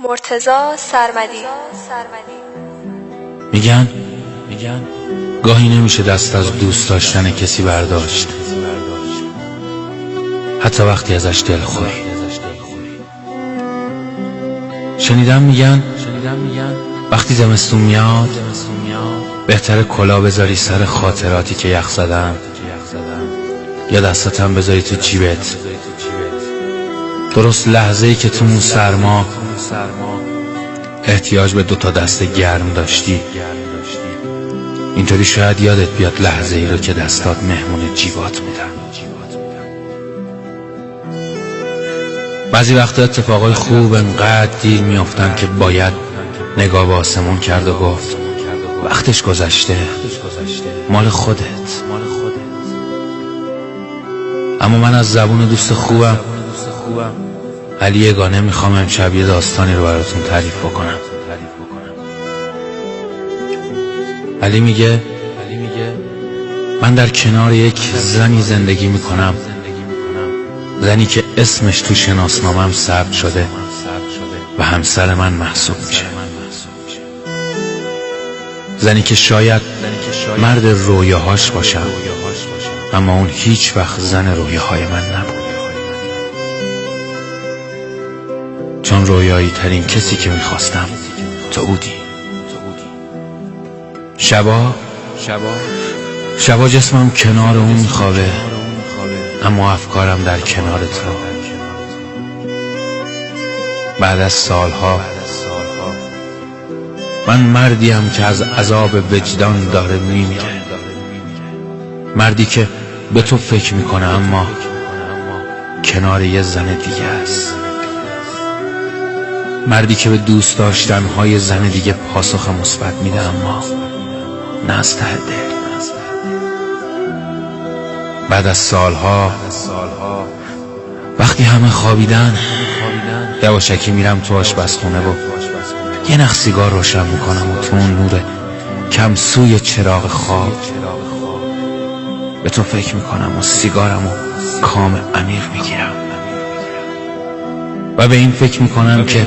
مرتضی سرمدی. میگن گاهی نمیشه دست از دوست داشتن کسی برداشت، حتی وقتی ازش دلخوری. شنیدم میگن وقتی زمستون میاد بهتره کلاه بذاری سر خاطراتی که یخ زدن، یا دستاتم بذاری تو جیبت، درست لحظه‌ای که تو اون سرما احتیاج به 2 دست گرم داشتی. اینطوری شاید یادت بیاد لحظه‌ای رو که دستات مهمون جیبات بودن. بعضی وقتا اتفاقای خوب انقدر دیر میافتن که باید نگاه به آسمون کرد و گفت وقتش گذشته، مال خودت. اما من از زبون دوست خوبم علی یگانه میخوام امشب یه داستانی رو براتون تعریف بکنم. علی میگه من در کنار یک زنی زندگی میکنم، زنی که اسمش تو شناسنامه‌ام ثبت شده و همسر من محسوب میشه، زنی که شاید مرد رویاهاش باشم اما اون هیچ وقت زن رویاهای من نبود، چون رویایی ترین کسی که میخواستم تو بودی. شبا جسمم کنار اون میخوابه اما افکارم در کنار تو. بعد از سالها من مردیم که از عذاب وجدان داره میمیره، مردی که به تو فکر میکنه اما کنار یه زن دیگه است، مردی که به دوست داشتنهای زن دیگه پاسخ مثبت میده اما نه از ته دل. بعد از سالها وقتی همه خوابیدن یواشکی میرم تو آشپزخونه و یه نخ سیگار روشن میکنم و تو اون نور کم سوی چراغ خواب به تو فکر میکنم و سیگارم و کام عمیق میگیرم و به این فکر میکنم که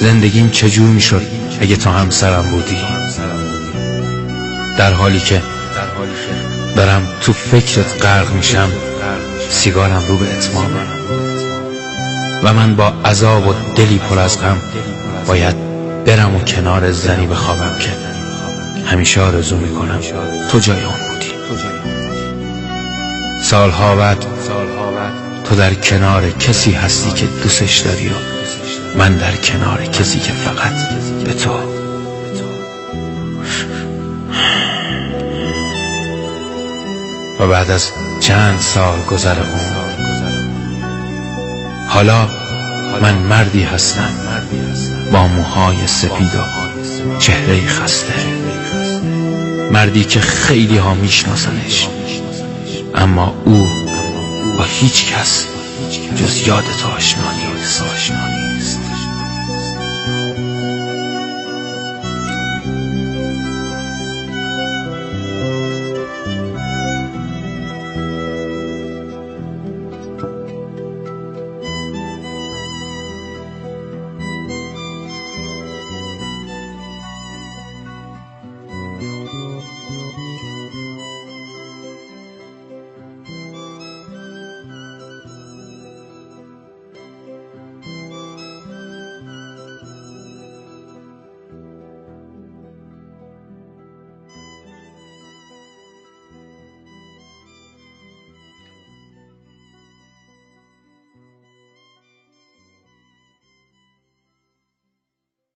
زندگیم چجور میشد اگه تو همسرم بودی، در حالی که دارم تو فکرت غرق میشم سیگارم رو به اتمامه و من با عذاب و دلی پر از غم باید برم و کنار زنی بخوابم که همیشه آرزو میکنم تو جای اون بودی. سالها بعد تو در کنار کسی هستی که دوستش داری و من در کنار کسی که فقط به تو. و بعد از چند سال گذر عمر حالا من مردی هستم با موهای سپید و چهره خسته، مردی که خیلی ها میشناسنش اما او با هیچ کس جز یاد تو آشنا نیست.